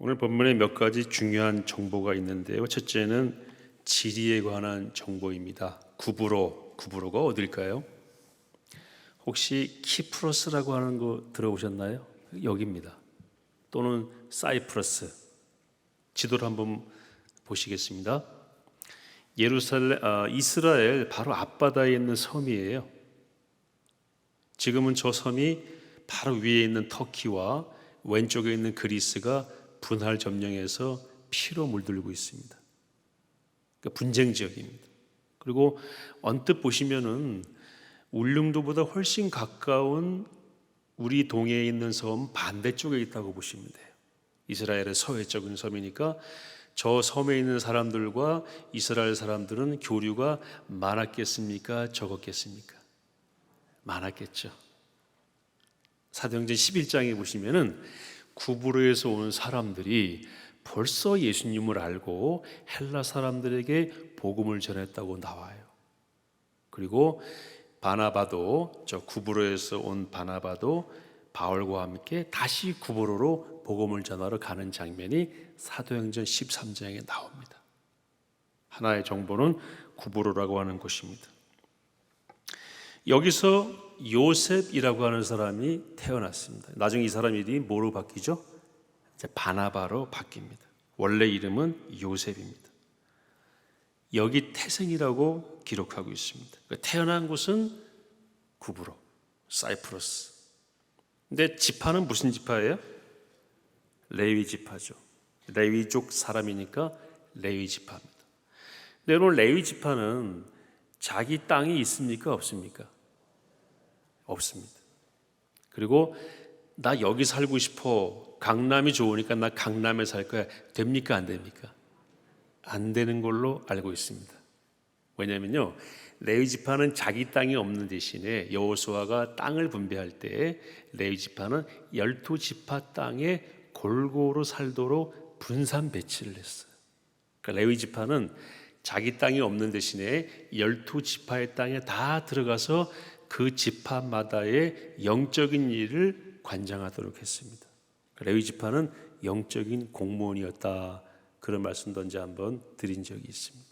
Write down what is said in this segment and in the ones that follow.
오늘 본문에 몇 가지 중요한 정보가 있는데요. 첫째는 지리에 관한 정보입니다. 구브로가 어딜까요? 혹시 키프로스라고 하는 거 들어보셨나요? 여기입니다. 또는 사이프러스. 지도를 한번 보시겠습니다. 이스라엘 바로 앞바다에 있는 섬이에요. 지금은 저 섬이 바로 위에 있는 터키와 왼쪽에 있는 그리스가 분할 점령해서 피로 물들고 있습니다. 그러니까 분쟁 지역입니다. 그리고 언뜻 보시면은 울릉도보다 훨씬 가까운 우리 동해에 있는 섬 반대쪽에 있다고 보시면 돼요. 이스라엘의 서해적인 섬이니까 저 섬에 있는 사람들과 이스라엘 사람들은 교류가 많았겠습니까? 적었겠습니까? 많았겠죠. 사도행전 11장에 보시면은 구브로에서 온 사람들이 벌써 예수님을 알고 헬라 사람들에게 복음을 전했다고 나와요. 그리고 바나바도, 저 구브로에서 온 바나바도 바울과 함께 다시 구브로로 복음을 전하러 가는 장면이 사도행전 13장에 나옵니다. 하나의 정보는 구브로라고 하는 곳입니다. 여기서 요셉이라고 하는 사람이 태어났습니다. 나중에 이 사람 이름이 뭐로 바뀌죠? 이제 바나바로 바뀝니다. 원래 이름은 요셉입니다. 여기 태생이라고 기록하고 있습니다. 태어난 곳은 구브로, 사이프러스. 근데 지파는 무슨 지파예요? 레위 지파죠. 레위족 사람이니까 레위 지파입니다. 근데 여러분, 레위 지파는 자기 땅이 있습니까? 없습니까? 없습니다. 그리고 나 여기 살고 싶어. 강남이 좋으니까 나 강남에 살 거야. 됩니까? 안 됩니까? 안 되는 걸로 알고 있습니다. 왜냐면요, 레위 지파는 자기 땅이 없는 대신에 여호수아가 땅을 분배할 때 레위 지파는 12지파 땅에 골고루 살도록 분산 배치를 했어요. 그러니까 레위 지파는 자기 땅이 없는 대신에 12지파의 땅에 다 들어가서 그 지파마다의 영적인 일을 관장하도록 했습니다. 레위 지파는 영적인 공무원이었다, 그런 말씀도 언제 한번 드린 적이 있습니다.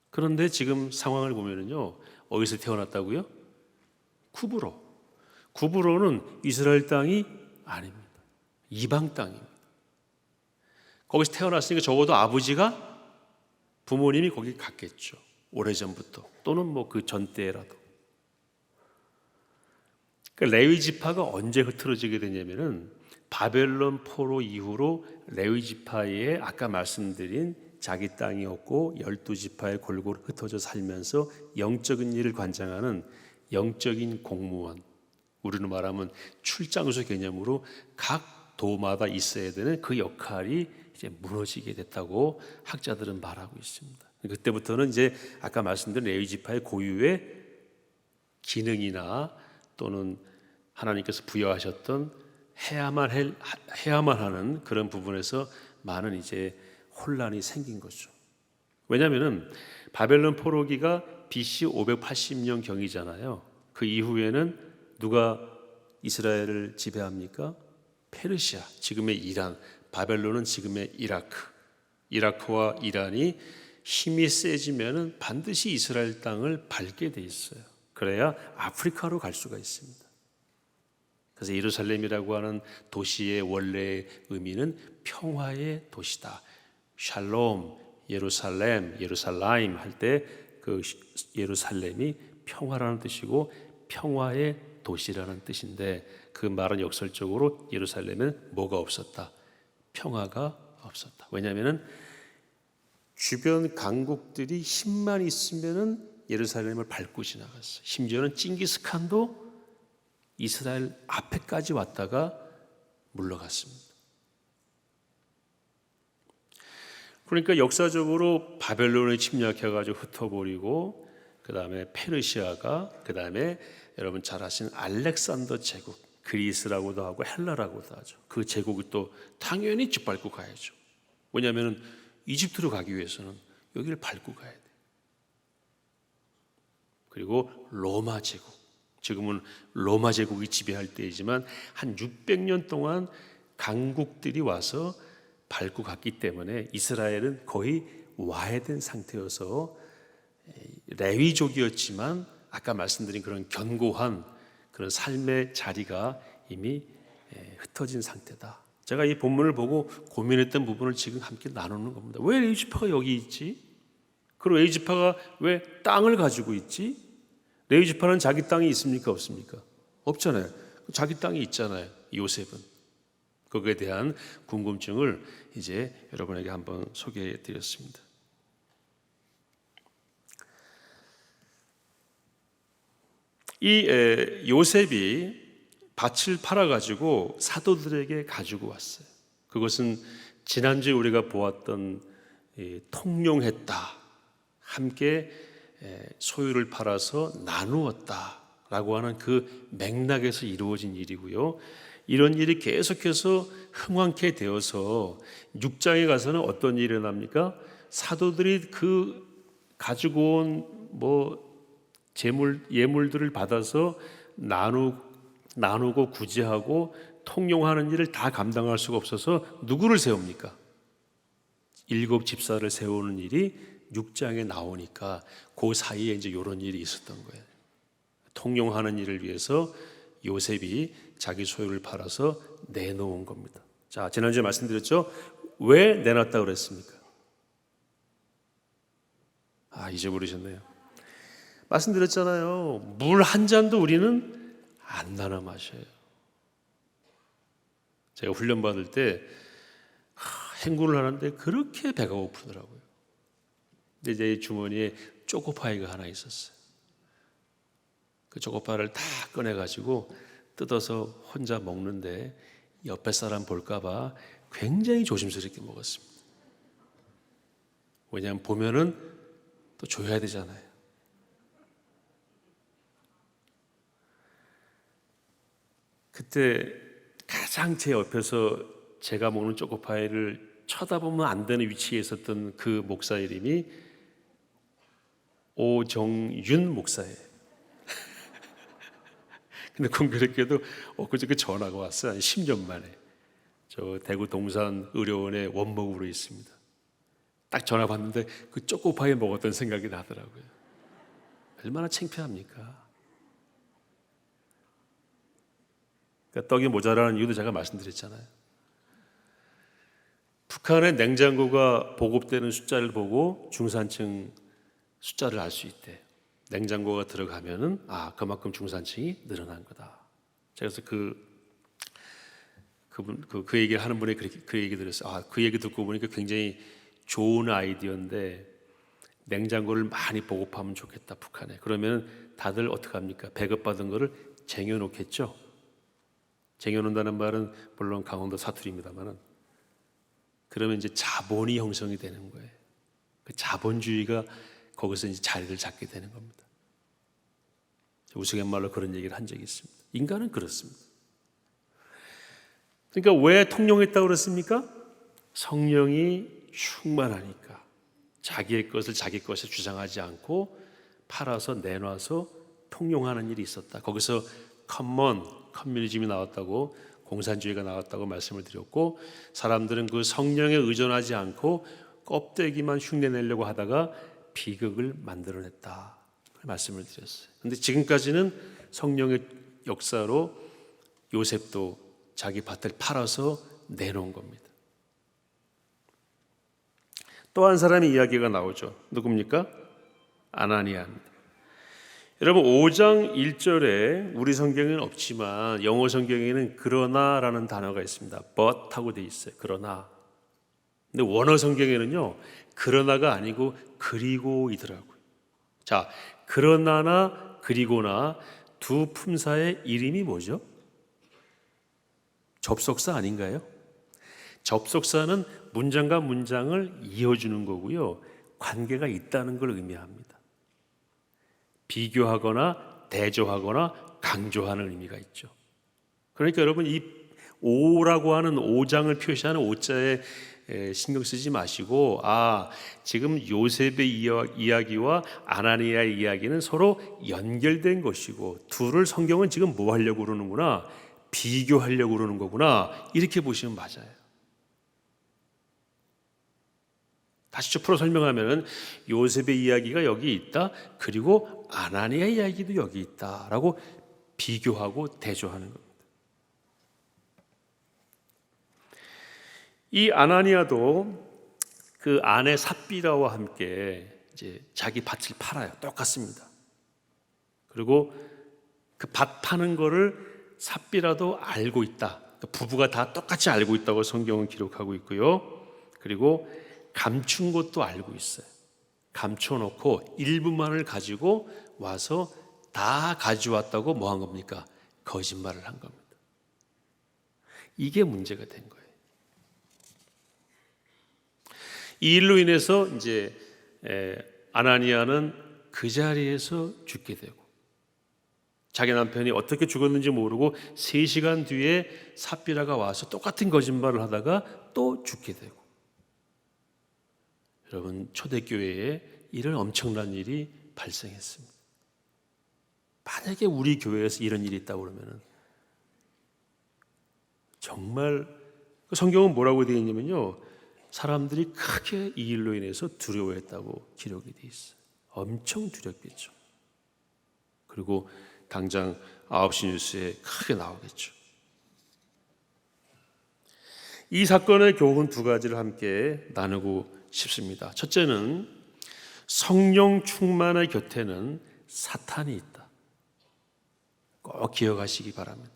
그런데 지금 상황을 보면은요, 어디서 태어났다고요? 구브로는 이스라엘 땅이 아닙니다. 이방 땅입니다. 거기서 태어났으니까 적어도 아버지가, 부모님이 거기 갔겠죠. 오래전부터, 또는 뭐 그 전때라도. 그러니까 레위 지파가 언제 흐트러지게 되냐면은 바벨론 포로 이후로 레위 지파에 아까 말씀드린 자기 땅이 없고 12지파에 골고루 흩어져 살면서 영적인 일을 관장하는 영적인 공무원, 우리는 말하면 출장소 개념으로 각 도마다 있어야 되는 그 역할이 이제 무너지게 됐다고 학자들은 말하고 있습니다. 그때부터는 이제 아까 말씀드린 레위 지파의 고유의 기능이나 또는 하나님께서 부여하셨던 해야만 하는 그런 부분에서 많은 이제 혼란이 생긴 거죠. 왜냐하면은 바벨론 포로기가 BC 580년 경이잖아요. 그 이후에는 누가 이스라엘을 지배합니까? 페르시아, 지금의 이란, 바벨론은 지금의 이라크와 이란이 힘이 세지면은 반드시 이스라엘 땅을 밟게 돼 있어요. 그래야 아프리카로 갈 수가 있습니다. 그래서 예루살렘이라고 하는 도시의 원래의 의미는 평화의 도시다. 샬롬, 예루살렘 할 때 그 예루살렘이 평화라는 뜻이고 평화의 도시라는 뜻인데, 그 말은 역설적으로 예루살렘은 뭐가 없었다? 평화가 없었다. 왜냐하면 주변 강국들이 힘만 있으면은 예루살렘을 밟고 지나갔어요. 심지어는 징기스칸도 이스라엘 앞에까지 왔다가 물러갔습니다. 그러니까 역사적으로 바벨론을 침략해가지고 흩어버리고, 그 다음에 페르시아가, 그 다음에 여러분 잘 아시는 알렉산더 제국, 그리스라고도 하고 헬라라고도 하죠. 그 제국이 또 당연히 짓밟고 가야죠. 왜냐하면 이집트로 가기 위해서는 여기를 밟고 가야 돼요. 그리고 로마 제국, 지금은 로마 제국이 지배할 때이지만 한 600년 동안 강국들이 와서 밟고 갔기 때문에 이스라엘은 거의 와해된 상태여서 레위족이었지만 아까 말씀드린 그런 견고한 그런 삶의 자리가 이미 흩어진 상태다. 제가 이 본문을 보고 고민했던 부분을 지금 함께 나누는 겁니다. 왜 레위 지파가 여기 있지? 그리고 레위 지파가 왜 땅을 가지고 있지? 레위 지파는 자기 땅이 있습니까? 없습니까? 없잖아요. 자기 땅이 있잖아요. 요셉은. 거기에 대한 궁금증을 이제 여러분에게 한번 소개해 드렸습니다. 이 요셉이 밭을 팔아가지고 사도들에게 가지고 왔어요. 그것은 지난주에 우리가 보았던 통용했다, 함께 소유를 팔아서 나누었다라고 하는 그 맥락에서 이루어진 일이고요. 이런 일이 계속해서 흥왕케 되어서 6장에 가서는 어떤 일이 일어납니까? 사도들이 그 가지고 온 예물들을 받아서 나누고 구제하고 통용하는 일을 다 감당할 수가 없어서 누구를 세웁니까? 7 집사를 세우는 일이 6장에 나오니까 그 사이에 이제 이런 일이 있었던 거예요. 통용하는 일을 위해서 요셉이 자기 소유를 팔아서 내놓은 겁니다. 자, 지난주에 말씀드렸죠? 왜 내놨다고 그랬습니까? 잊어버리셨네요. 말씀드렸잖아요. 물 한 잔도 우리는 안 나눠 마셔요. 제가 훈련 받을 때 행군을 하는데 그렇게 배가 고프더라고요. 근데 제 주머니에 초코파이가 하나 있었어요. 그 초코파이를 다 꺼내가지고 뜯어서 혼자 먹는데 옆에 사람 볼까봐 굉장히 조심스럽게 먹었습니다. 왜냐하면 보면은 또 줘야 되잖아요. 그때 가장 제 옆에서 제가 먹는 초코파이를 쳐다보면 안 되는 위치에 있었던 그 목사 이름이 오정윤 목사예요. 근데 공교롭게도 그저께 전화가 왔어요. 한 10년 만에. 저 대구 동산 의료원에 원목으로 있습니다. 딱 전화 받는데 그 초코파이 먹었던 생각이 나더라고요. 얼마나 창피합니까? 그러니까 떡이 모자라는 이유도 제가 말씀드렸잖아요. 북한의 냉장고가 보급되는 숫자를 보고 중산층 숫자를 알 수 있대. 냉장고가 들어가면은 그만큼 중산층이 늘어난 거다. 그래서 그 얘기를 하는 분이 그 얘기 들었어요. 그 얘기 듣고 보니까 굉장히 좋은 아이디어인데 냉장고를 많이 보급하면 좋겠다, 북한에. 그러면 다들 어떻게 합니까? 배급받은 거를 쟁여놓겠죠. 쟁여놓는다는 말은 물론 강원도 사투리입니다만은 그러면 이제 자본이 형성이 되는 거예요. 그 자본주의가 거기서 이제 자리를 잡게 되는 겁니다. 우스갯말로 그런 얘기를 한 적이 있습니다. 인간은 그렇습니다. 그러니까 왜 통용했다고 그랬습니까? 성령이 충만하니까 자기의 것을 자기 것에 주장하지 않고 팔아서 내놔서 통용하는 일이 있었다. 거기서 커뮤니즘이 나왔다고, 공산주의가 나왔다고 말씀을 드렸고, 사람들은 그 성령에 의존하지 않고 껍데기만 흉내내려고 하다가 비극을 만들어냈다 말씀을 드렸어요. 그런데 지금까지는 성령의 역사로 요셉도 자기 밭을 팔아서 내놓은 겁니다. 또 한 사람의 이야기가 나오죠. 누굽니까? 아나니아입니다. 여러분 5장 1절에 우리 성경에는 없지만 영어 성경에는 그러나라는 단어가 있습니다. but 하고 되어 있어요. 그러나. 근데 원어 성경에는요, 그러나가 아니고 그리고이더라고요. 자, 그러나나 그리고나 두 품사의 이름이 뭐죠? 접속사 아닌가요? 접속사는 문장과 문장을 이어주는 거고요, 관계가 있다는 걸 의미합니다. 비교하거나 대조하거나 강조하는 의미가 있죠. 그러니까 여러분 이 5라고 하는 5장을 표시하는 5자에 신경 쓰지 마시고 지금 요셉의 이야기와 아나니아의 이야기는 서로 연결된 것이고 둘을 성경은 지금 뭐 하려고 그러는구나, 비교하려고 그러는 거구나, 이렇게 보시면 맞아요. 다시 좀 풀어 설명하면 요셉의 이야기가 여기 있다, 그리고 아나니아 이야기도 여기 있다라고 비교하고 대조하는 겁니다. 이 아나니아도 그 아내 삽비라와 함께 이제 자기 밭을 팔아요. 똑같습니다. 그리고 그 밭 파는 거를 삽비라도 알고 있다. 부부가 다 똑같이 알고 있다고 성경은 기록하고 있고요. 그리고 감춘 것도 알고 있어요. 감춰놓고 일부만을 가지고 와서 다 가져왔다고 뭐 한 겁니까? 거짓말을 한 겁니다. 이게 문제가 된 거예요. 이 일로 인해서 이제 아나니아는 그 자리에서 죽게 되고, 자기 남편이 어떻게 죽었는지 모르고 3시간 뒤에 삽비라가 와서 똑같은 거짓말을 하다가 또 죽게 되고. 여러분, 초대교회에 이런 엄청난 일이 발생했습니다. 만약에 우리 교회에서 이런 일이 있다고 그러면 정말, 성경은 뭐라고 되어 있냐면요, 사람들이 크게 이 일로 인해서 두려워했다고 기록이 되어 있어요. 엄청 두렵겠죠. 그리고 당장 9시 뉴스에 크게 나오겠죠. 이 사건의 교훈 2가지를 함께 나누고 싶습니다. 첫째는 성령 충만의 곁에는 사탄이 있다. 꼭 기억하시기 바랍니다.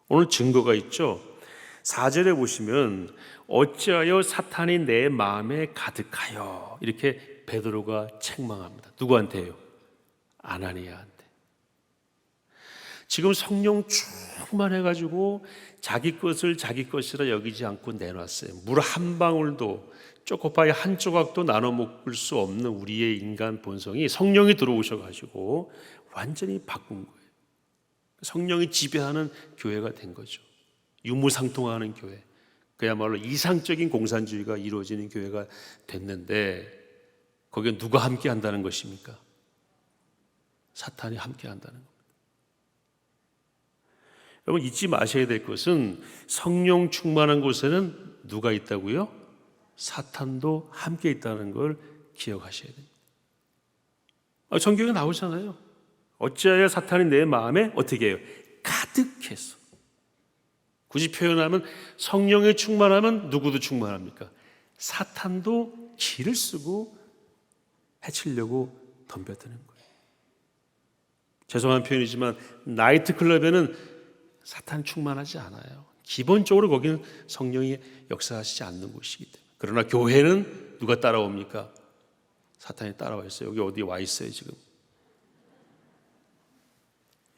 오늘 증거가 있죠. 4절에 보시면 어찌하여 사탄이 내 마음에 가득하여, 이렇게 베드로가 책망합니다. 누구한테요? 아나니아한테. 지금 성령 충만해가지고 자기 것을 자기 것이라 여기지 않고 내놨어요. 물 한 방울도, 초코파이 한 조각도 나눠 먹을 수 없는 우리의 인간 본성이 성령이 들어오셔가지고 완전히 바꾼 거예요. 성령이 지배하는 교회가 된 거죠. 유무상통하는 교회, 그야말로 이상적인 공산주의가 이루어지는 교회가 됐는데, 거기에 누가 함께 한다는 것입니까? 사탄이 함께 한다는 겁니다. 여러분, 잊지 마셔야 될 것은 성령 충만한 곳에는 누가 있다고요? 사탄도 함께 있다는 걸 기억하셔야 됩니다. 성경에 나오잖아요. 어찌하여 사탄이 내 마음에 어떻게 해요? 가득해서. 굳이 표현하면 성령에 충만하면 누구도 충만합니까? 사탄도 기를 쓰고 해치려고 덤벼드는 거예요. 죄송한 표현이지만 나이트클럽에는 사탄이 충만하지 않아요. 기본적으로 거기는 성령이 역사하시지 않는 곳이기 때문에. 그러나 교회는 누가 따라옵니까? 사탄이 따라와 있어요. 여기 어디 와 있어요 지금.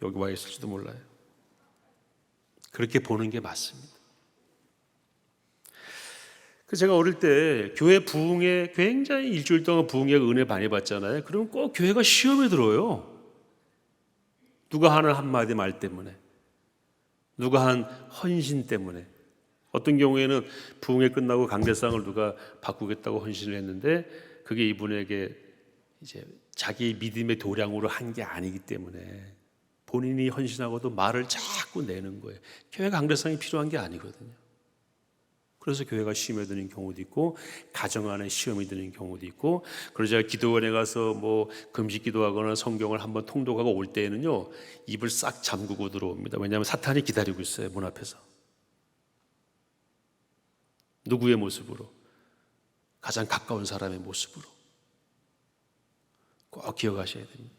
여기 와 있을지도 몰라요. 그렇게 보는 게 맞습니다. 제가 어릴 때 교회 부흥회 굉장히 일주일 동안 부흥회 은혜 많이 받잖아요. 그러면 꼭 교회가 시험에 들어요. 누가 하는 한마디 말 때문에, 누가 한 헌신 때문에. 어떤 경우에는 부흥회 끝나고 강대상을 누가 바꾸겠다고 헌신을 했는데 그게 이분에게 이제 자기 믿음의 도량으로 한 게 아니기 때문에 본인이 헌신하고도 말을 자꾸 내는 거예요. 교회 강대상이 필요한 게 아니거든요. 그래서 교회가 시험에 드는 경우도 있고, 가정 안에 시험이 드는 경우도 있고, 그러자 기도원에 가서 뭐 금식 기도하거나 성경을 한번 통독하고 올 때에는요, 입을 싹 잠그고 들어옵니다. 왜냐하면 사탄이 기다리고 있어요, 문 앞에서. 누구의 모습으로? 가장 가까운 사람의 모습으로. 꼭 기억하셔야 됩니다.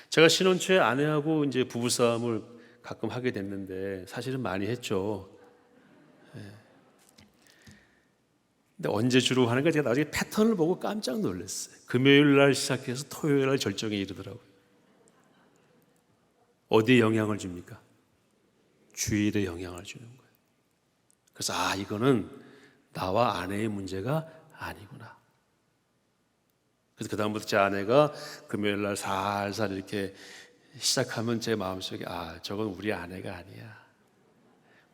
제가 신혼 초에 아내하고 이제 부부싸움을 가끔 하게 됐는데, 사실은 많이 했죠. 근데 언제 주로 하는가, 제가 나중에 패턴을 보고 깜짝 놀랐어요. 금요일 날 시작해서 토요일 날 절정에 이르더라고요. 어디에 영향을 줍니까? 주일에 영향을 주는 거예요. 그래서 이거는 나와 아내의 문제가 아니구나. 그래서 그 다음부터 제 아내가 금요일 날 살살 이렇게 시작하면 제 마음속에 저건 우리 아내가 아니야.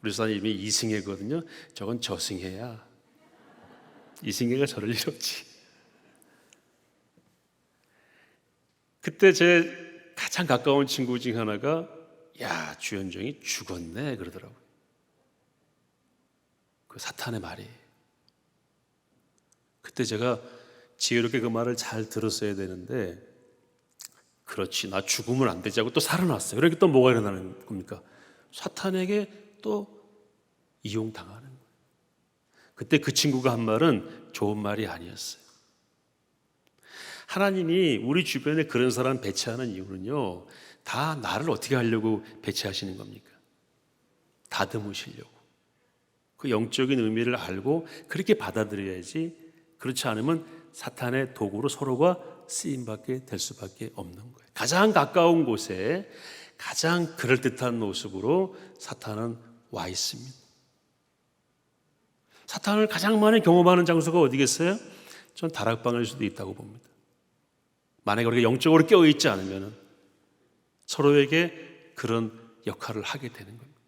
우리 사람 이름이 이승혜거든요. 저건 저승혜야. 이승혜가 저럴 일 없지. 그때 제 가장 가까운 친구 중 하나가 야, 주현정이 죽었네 그러더라고요. 그 사탄의 말이. 그때 제가 지혜롭게 그 말을 잘 들었어야 되는데, 그렇지, 나 죽으면 안 되지 하고 또 살아났어요. 그러니까 또 뭐가 일어나는 겁니까? 사탄에게 또 이용당하는 거예요. 그때 그 친구가 한 말은 좋은 말이 아니었어요. 하나님이 우리 주변에 그런 사람 배치하는 이유는요, 다 나를 어떻게 하려고 배치하시는 겁니까? 다듬으시려고. 그 영적인 의미를 알고 그렇게 받아들여야지, 그렇지 않으면 사탄의 도구로 서로가 쓰임받게 될 수밖에 없는 거예요. 가장 가까운 곳에 가장 그럴듯한 모습으로 사탄은 와 있습니다. 사탄을 가장 많이 경험하는 장소가 어디겠어요? 전 다락방일 수도 있다고 봅니다. 만약에 우리가 영적으로 깨어있지 않으면 서로에게 그런 역할을 하게 되는 겁니다.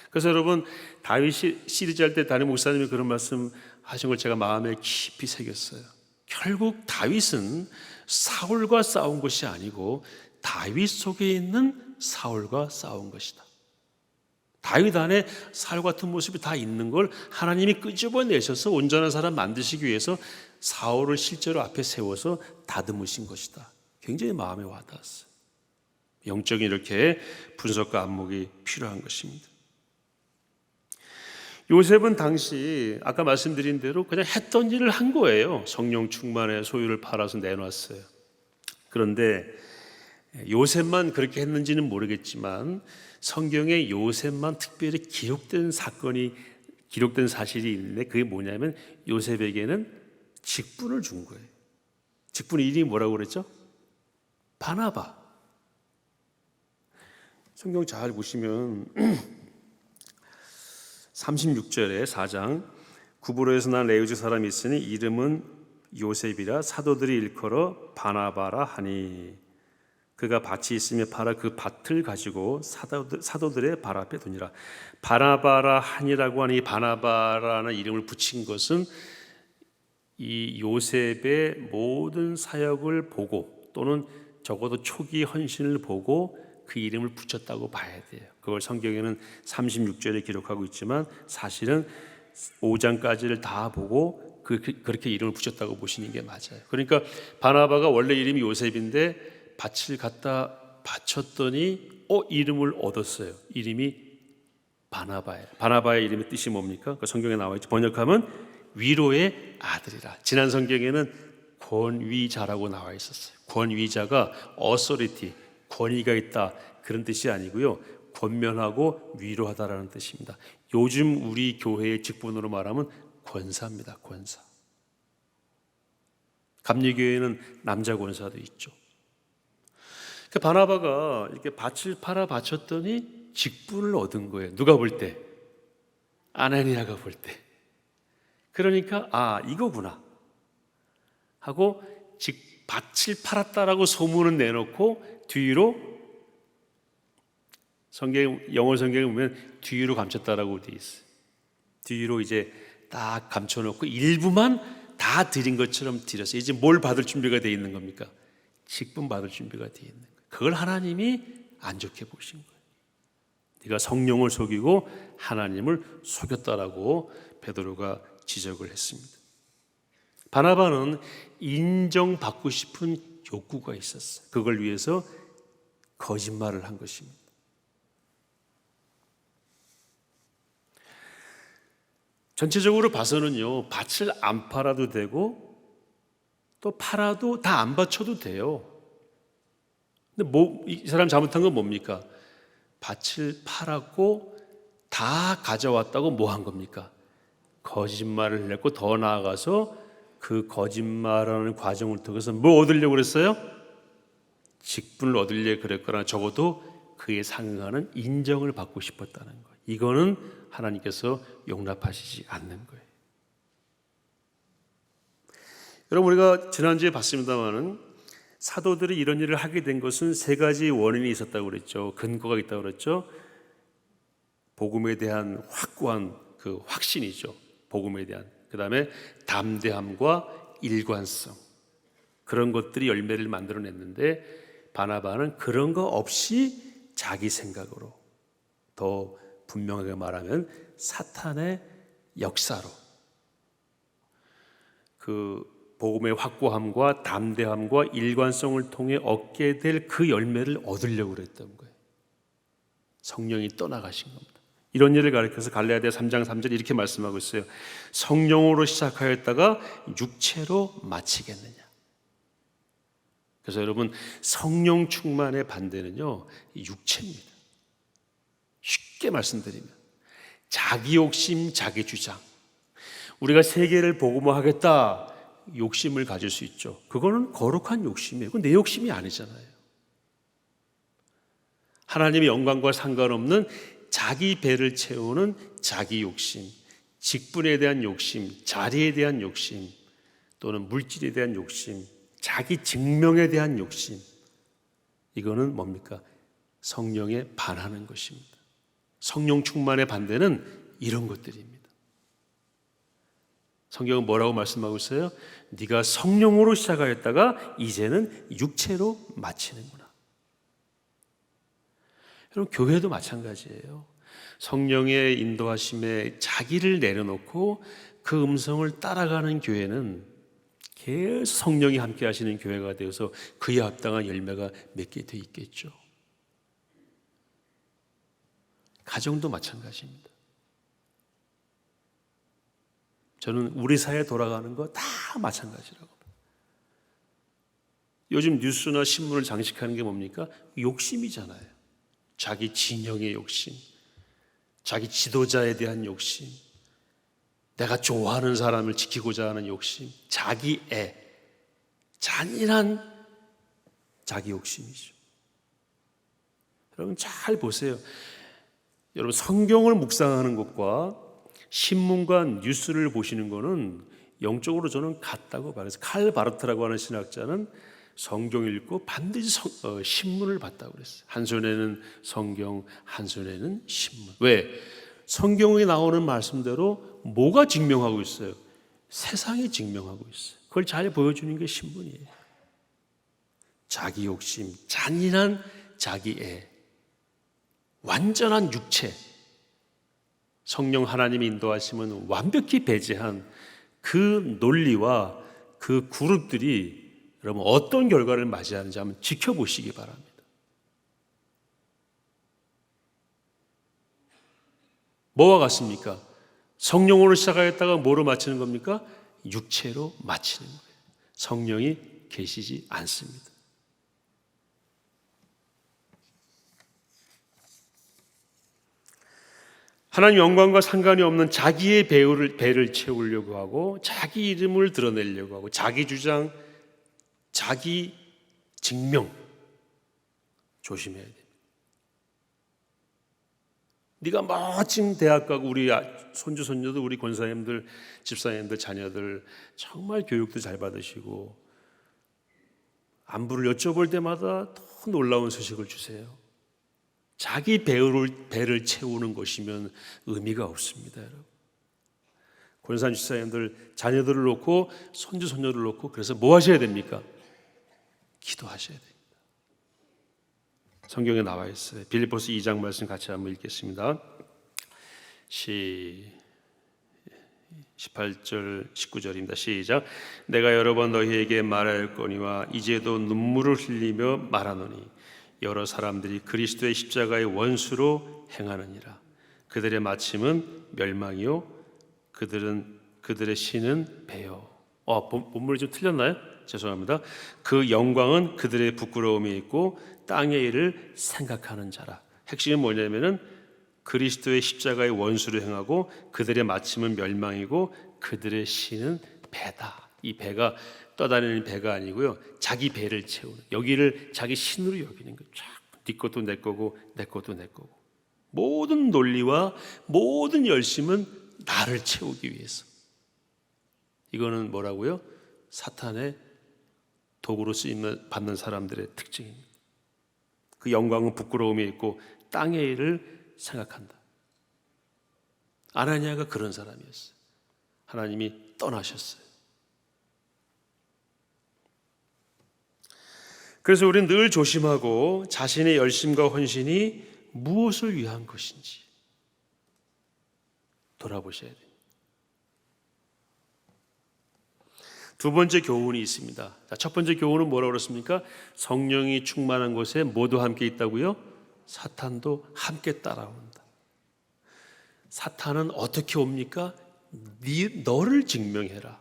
그래서 여러분, 다윗 시리즈 할 때 담임 목사님이 그런 말씀 하신 걸 제가 마음에 깊이 새겼어요. 결국 다윗은 사울과 싸운 것이 아니고 다윗 속에 있는 사울과 싸운 것이다. 다윗 안에 사울 같은 모습이 다 있는 걸 하나님이 끄집어내셔서 온전한 사람 만드시기 위해서 사울을 실제로 앞에 세워서 다듬으신 것이다. 굉장히 마음에 와닿았어요. 영적인 이렇게 분석과 안목이 필요한 것입니다. 요셉은 당시 아까 말씀드린 대로 그냥 했던 일을 한 거예요. 성령 충만에 소유를 팔아서 내놨어요. 그런데 요셉만 그렇게 했는지는 모르겠지만 성경에 요셉만 특별히 기록된 사실이 있는데, 그게 뭐냐면 요셉에게는 직분을 준 거예요. 직분 이름이 뭐라고 그랬죠? 바나바. 성경 잘 보시면 36절에 4장, 구브로에서 난 레위지 사람이 있으니 이름은 요셉이라 사도들이 일컬어 바나바라 하니, 그가 밭이 있으며 팔아 그 밭을 가지고 사도들의 발 앞에 두니라. 바나바라 하니라고 하는 이 바나바라는 이름을 붙인 것은 이 요셉의 모든 사역을 보고, 또는 적어도 초기 헌신을 보고 그 이름을 붙였다고 봐야 돼요. 그걸 성경에는 36절에 기록하고 있지만 사실은 5장까지를 다 보고 그렇게 이름을 붙였다고 보시는 게 맞아요. 그러니까 바나바가 원래 이름이 요셉인데 밭을 갖다 바쳤더니 이름을 얻었어요. 이름이 바나바예요. 바나바의 이름의 뜻이 뭡니까? 그 성경에 나와 있죠. 번역하면 위로의 아들이라. 지난 성경에는 권위자라고 나와 있었어요. 권위자가 authority, 권위가 있다, 그런 뜻이 아니고요, 권면하고 위로하다라는 뜻입니다. 요즘 우리 교회의 직분으로 말하면 권사입니다. 권사. 감리교회는 남자 권사도 있죠. 그 바나바가 이렇게 밭을 팔아 바쳤더니 직분을 얻은 거예요. 누가 볼 때? 아나니아가 볼 때. 그러니까 이거구나 하고 밭을 팔았다라고 소문은 내놓고 뒤로, 영어 성경에 보면 뒤로 감췄다라고 돼 있어요. 뒤로 이제 딱 감춰놓고 일부만 다 드린 것처럼 드렸어요. 이제 뭘 받을 준비가 돼 있는 겁니까? 직분 받을 준비가 돼 있는 거예요. 그걸 하나님이 안 좋게 보신 거예요. 네가 성령을 속이고 하나님을 속였다라고 베드로가 지적을 했습니다. 바나바는 인정받고 싶은 욕구가 있었어요. 그걸 위해서 거짓말을 한 것입니다. 전체적으로 봐서는요, 밭을 안 팔아도 되고 또 팔아도 다 안 바쳐도 돼요. 근데 이 사람 잘못한 건 뭡니까? 밭을 팔았고 다 가져왔다고 뭐 한 겁니까? 거짓말을 했고, 더 나아가서 그 거짓말하는 과정을 통해서 뭐 얻으려고 그랬어요? 직분을 얻으려고 그랬거나 적어도 그에 상응하는 인정을 받고 싶었다는 거예요. 이거는 하나님께서 용납하시지 않는 거예요. 여러분, 우리가 지난주에 봤습니다마는 사도들이 이런 일을 하게 된 것은 세 가지 원인이 있었다고 그랬죠. 근거가 있다고 그랬죠. 복음에 대한 확고한 그 확신이죠. 복음에 대한. 그 다음에 담대함과 일관성. 그런 것들이 열매를 만들어냈는데 바나바는 그런 거 없이 자기 생각으로, 더 분명하게 말하면 사탄의 역사로 그 복음의 확고함과 담대함과 일관성을 통해 얻게 될 그 열매를 얻으려고 그랬던 거예요. 성령이 떠나가신 겁니다. 이런 일을 가리켜서 갈라디아 3장 3절 이렇게 말씀하고 있어요. 성령으로 시작하였다가 육체로 마치겠느냐. 그래서 여러분, 성령 충만의 반대는요, 육체입니다. 쉽게 말씀드리면 자기 욕심, 자기 주장. 우리가 세계를 복음화하겠다 욕심을 가질 수 있죠. 그거는 거룩한 욕심이에요. 그건 내 욕심이 아니잖아요. 하나님의 영광과 상관없는 자기 배를 채우는 자기 욕심, 직분에 대한 욕심, 자리에 대한 욕심, 또는 물질에 대한 욕심, 자기 증명에 대한 욕심, 이거는 뭡니까? 성령에 반하는 것입니다. 성령 충만의 반대는 이런 것들입니다. 성경은 뭐라고 말씀하고 있어요? 네가 성령으로 시작하였다가 이제는 육체로 마치는구나. 여러분, 교회도 마찬가지예요. 성령의 인도하심에 자기를 내려놓고 그 음성을 따라가는 교회는 계속 성령이 함께 하시는 교회가 되어서 그에 합당한 열매가 맺게 돼 있겠죠. 가정도 마찬가지입니다. 저는 우리 사회 돌아가는 거 다 마찬가지라고 봐요. 요즘 뉴스나 신문을 장식하는 게 뭡니까? 욕심이잖아요. 자기 진영의 욕심, 자기 지도자에 대한 욕심, 내가 좋아하는 사람을 지키고자 하는 욕심, 자기애, 잔인한 자기 욕심이죠. 여러분 잘 보세요. 여러분, 성경을 묵상하는 것과 신문과 뉴스를 보시는 것은 영적으로 저는 같다고 봐요. 그래서 칼 바르트라고 하는 신학자는 성경 읽고 반드시 신문을 봤다고 그랬어요. 한 손에는 성경, 한 손에는 신문. 왜? 성경에 나오는 말씀대로 뭐가 증명하고 있어요? 세상이 증명하고 있어요. 그걸 잘 보여주는 게 신문이에요. 자기 욕심, 잔인한 자기애, 완전한 육체, 성령 하나님이 인도하시면 완벽히 배제한 그 논리와 그 그룹들이 여러분 어떤 결과를 맞이하는지 한번 지켜보시기 바랍니다. 뭐와 같습니까? 성령으로 시작하였다가 뭐로 마치는 겁니까? 육체로 마치는 거예요. 성령이 계시지 않습니다. 하나님 영광과 상관이 없는 자기의 배를 채우려고 하고 자기 이름을 드러내려고 하고 자기 주장, 자기 증명 조심해야 됩니다. 네가 멋진 대학 가고 우리 손주 손녀도 우리 권사님들, 집사님들, 자녀들 정말 교육도 잘 받으시고 안부를 여쭤볼 때마다 더 놀라운 소식을 주세요. 자기 배를 채우는 것이면 의미가 없습니다. 여러분. 권사님, 집사님들 자녀들을 놓고 손주 손녀를 놓고 그래서 뭐 하셔야 됩니까? 기도하셔야 됩니다. 성경에 나와 있어요. 빌립보서 2장 말씀 같이 한번 읽겠습니다. 18절 19절입니다. 시작. 내가 여러 번 너희에게 말하였거니와 이제도 눈물을 흘리며 말하노니 여러 사람들이 그리스도의 십자가의 원수로 행하느니라. 그들의 마침은 멸망이요 그들의 신은 배요. 본문이 좀 틀렸나요? 죄송합니다. 그 영광은 그들의 부끄러움이 있고 땅의 일을 생각하는 자라. 핵심이 뭐냐면은 그리스도의 십자가의 원수로 행하고 그들의 마침은 멸망이고 그들의 신은 배다. 이 배가 떠다니는 배가 아니고요, 자기 배를 채우는, 여기를 자기 신으로 여기는 거예요. 네 것도 내 거고 내 것도 내 거고 모든 논리와 모든 열심은 나를 채우기 위해서. 이거는 뭐라고요? 사탄의 도구로 쓰임 받는 사람들의 특징입니다. 그 영광은 부끄러움이 있고 땅의 일을 생각한다. 아나니아가 그런 사람이었어요. 하나님이 떠나셨어요. 그래서 우리는 늘 조심하고 자신의 열심과 헌신이 무엇을 위한 것인지 돌아보셔야 돼요. 두 번째 교훈이 있습니다. 첫 번째 교훈은 뭐라고 그랬습니까? 성령이 충만한 곳에 모두 함께 있다고요? 사탄도 함께 따라온다. 사탄은 어떻게 옵니까? 너를 증명해라.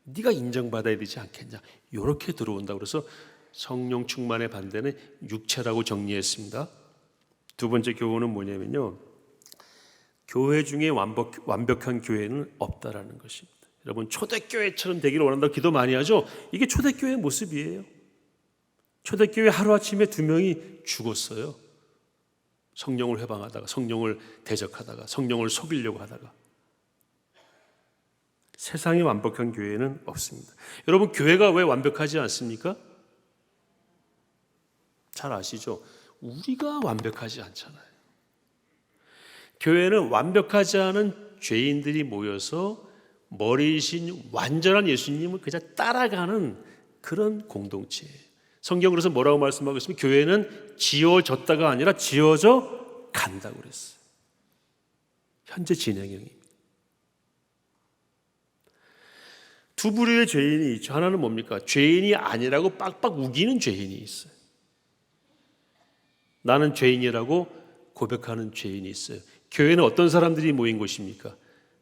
네가 인정받아야 되지 않겠냐. 이렇게 들어온다고. 그래서 성령 충만의 반대는 육체라고 정리했습니다. 두 번째 교훈은 뭐냐면요, 교회 중에 완벽한 교회는 없다라는 것입니다. 여러분, 초대교회처럼 되기를 원한다고 기도 많이 하죠. 이게 초대교회의 모습이에요. 초대교회 하루아침에 2명이 죽었어요. 성령을 회방하다가, 성령을 대적하다가, 성령을 속이려고 하다가. 세상에 완벽한 교회는 없습니다. 여러분, 교회가 왜 완벽하지 않습니까? 잘 아시죠? 우리가 완벽하지 않잖아요. 교회는 완벽하지 않은 죄인들이 모여서 머리이신 완전한 예수님을 그냥 따라가는 그런 공동체예요. 성경 그래서 뭐라고 말씀하고 있습니까? 교회는 지어졌다가 아니라 지어져 간다고 그랬어요. 현재 진행형입니다. 두 부류의 죄인이 있죠. 하나는 뭡니까? 죄인이 아니라고 빡빡 우기는 죄인이 있어요. 나는 죄인이라고 고백하는 죄인이 있어요. 교회는 어떤 사람들이 모인 곳입니까?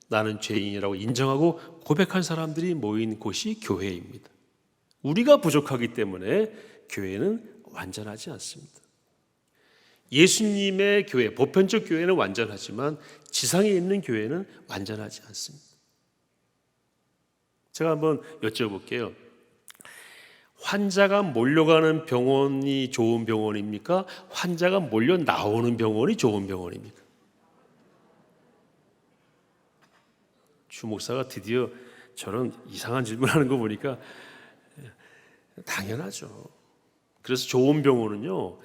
나는 죄인이라고 인정하고 고백한 사람들이 모인 곳이 교회입니다. 우리가 부족하기 때문에 교회는 완전하지 않습니다. 예수님의 교회, 보편적 교회는 완전하지만 지상에 있는 교회는 완전하지 않습니다. 제가 한번 여쭤볼게요. 환자가 몰려가는 병원이 좋은 병원입니까? 환자가 몰려 나오는 병원이 좋은 병원입니까? 주 목사가 드디어 저런 이상한 질문하는 거 보니까 당연하죠. 그래서 좋은 병원은요,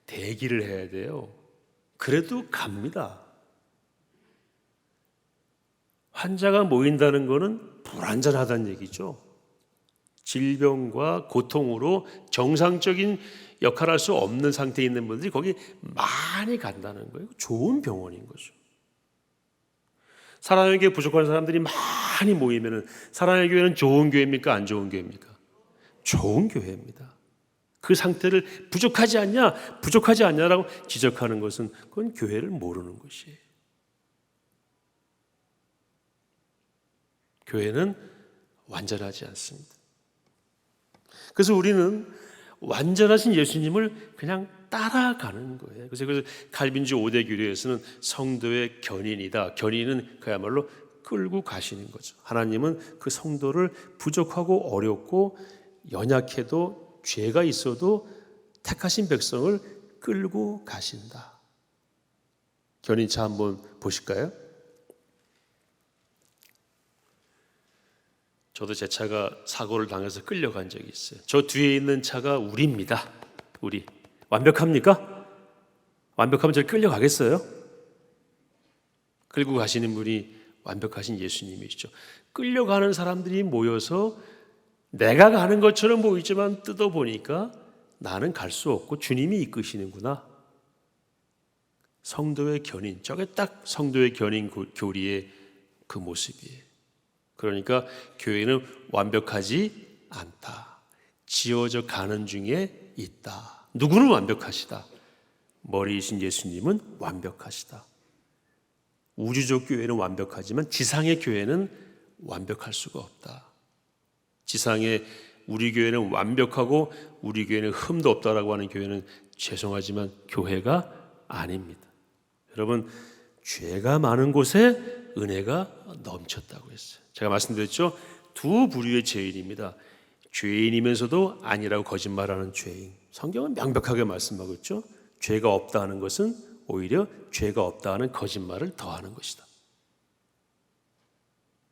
대기를 해야 돼요. 그래도 갑니다. 환자가 모인다는 것은 불안전하다는 얘기죠. 질병과 고통으로 정상적인 역할을 할 수 없는 상태에 있는 분들이 거기 많이 간다는 거예요. 좋은 병원인 거죠. 사랑의 교회 부족한 사람들이 많이 모이면 사랑의 교회는 좋은 교회입니까? 안 좋은 교회입니까? 좋은 교회입니다. 그 상태를 부족하지 않냐라고 지적하는 것은 그건 교회를 모르는 것이에요. 교회는 완전하지 않습니다. 그래서 우리는 완전하신 예수님을 그냥 따라가는 거예요. 그래서 칼빈주 5대 규례에서는 성도의 견인이다. 견인은 그야말로 끌고 가시는 거죠. 하나님은 그 성도를 부족하고 어렵고 연약해도 죄가 있어도 택하신 백성을 끌고 가신다. 견인차 한번 보실까요? 저도 제 차가 사고를 당해서 끌려간 적이 있어요. 저 뒤에 있는 차가 우리입니다. 우리. 완벽합니까? 완벽하면 저를 끌려가겠어요? 끌고 가시는 분이 완벽하신 예수님이시죠. 끌려가는 사람들이 모여서 내가 가는 것처럼 보이지만 뜯어보니까 나는 갈 수 없고 주님이 이끄시는구나. 성도의 견인, 저게 딱 성도의 견인 교리의 그 모습이에요. 그러니까 교회는 완벽하지 않다. 지어져 가는 중에 있다. 누구는 완벽하시다. 머리이신 예수님은 완벽하시다. 우주적 교회는 완벽하지만 지상의 교회는 완벽할 수가 없다. 지상의 우리 교회는 완벽하고 우리 교회는 흠도 없다라고 하는 교회는 죄송하지만 교회가 아닙니다. 여러분, 죄가 많은 곳에 은혜가 넘쳤다고 했어요. 제가 말씀드렸죠. 두 부류의 죄인입니다. 죄인이면서도 아니라고 거짓말하는 죄인. 성경은 명백하게 말씀하고 있죠. 죄가 없다 하는 것은 오히려 죄가 없다 하는 거짓말을 더하는 것이다.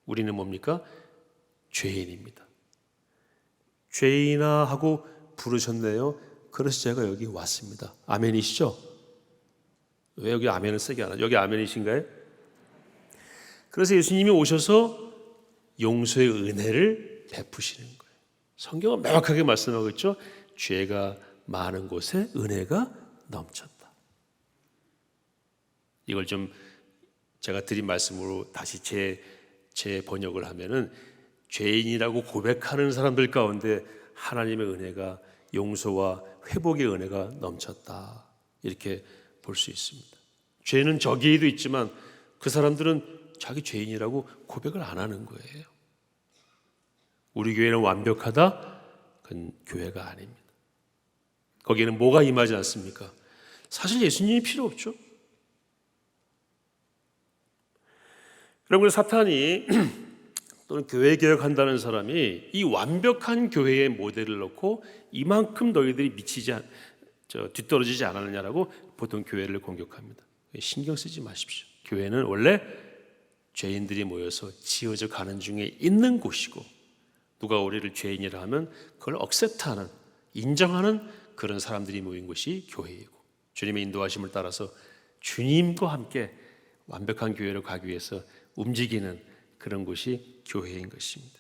우리는 뭡니까? 죄인입니다. 죄인아 하고 부르셨네요. 그래서 제가 여기 왔습니다. 아멘이시죠? 왜 여기 아멘을 세게 안 하죠? 여기 아멘이신가요? 그래서 예수님이 오셔서 용서의 은혜를 베푸시는 거예요. 성경은 명확하게 말씀하고 있죠. 죄가 많은 곳에 은혜가 넘쳤다. 이걸 좀 제가 드린 말씀으로 다시 제 번역을 하면은, 죄인이라고 고백하는 사람들 가운데 하나님의 은혜가, 용서와 회복의 은혜가 넘쳤다, 이렇게 볼 수 있습니다. 죄는 저기에도 있지만 그 사람들은 자기 죄인이라고 고백을 안 하는 거예요. 우리 교회는 완벽하다? 그건 교회가 아닙니다. 거기에는 뭐가 임하지 않습니까? 사실 예수님이 필요 없죠. 여러분, 사탄이 또는 교회 개혁한다는 사람이 이 완벽한 교회의 모델을 놓고 이만큼 너희들이 뒤떨어지지 않았느냐라고 보통 교회를 공격합니다. 신경 쓰지 마십시오. 교회는 원래 죄인들이 모여서 지어져 가는 중에 있는 곳이고, 누가 우리를 죄인이라 하면 그걸 억셉트하는, 인정하는 그런 사람들이 모인 곳이 교회이고, 주님의 인도하심을 따라서 주님과 함께 완벽한 교회로 가기 위해서 움직이는 그런 곳이 교회인 것입니다.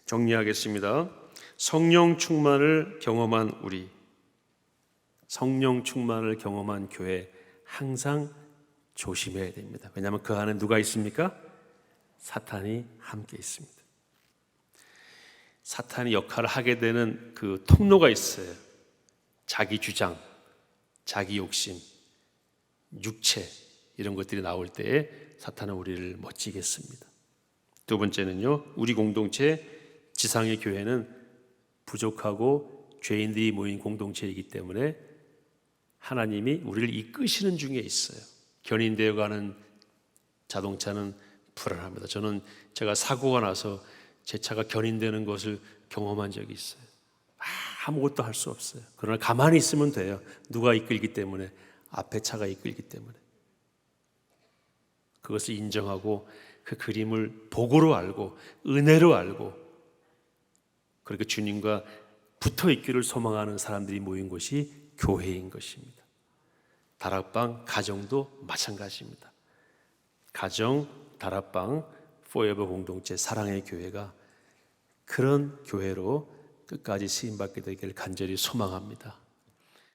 정리하겠습니다. 성령 충만을 경험한 우리, 성령 충만을 경험한 교회, 항상 조심해야 됩니다. 왜냐하면 그 안에 누가 있습니까? 사탄이 함께 있습니다. 사탄이 역할을 하게 되는 그 통로가 있어요. 자기 주장, 자기 욕심, 육체, 이런 것들이 나올 때에 사탄은 우리를 멋지게 씁니다. 두 번째는요, 우리 공동체, 지상의 교회는 부족하고 죄인들이 모인 공동체이기 때문에 하나님이 우리를 이끄시는 중에 있어요. 견인되어 가는 자동차는 불안합니다. 제가 사고가 나서 제 차가 견인되는 것을 경험한 적이 있어요. 아무것도 할 수 없어요. 그러나 가만히 있으면 돼요. 누가 이끌기 때문에, 앞에 차가 이끌기 때문에. 그것을 인정하고 그 그림을 복으로 알고 은혜로 알고, 그렇게 주님과 붙어 있기를 소망하는 사람들이 모인 곳이 교회인 것입니다. 다락방, 가정도 마찬가지입니다. 가정, 다락방, 포에버 공동체, 사랑의 교회가 그런 교회로 끝까지 쓰임받게 되기를 간절히 소망합니다.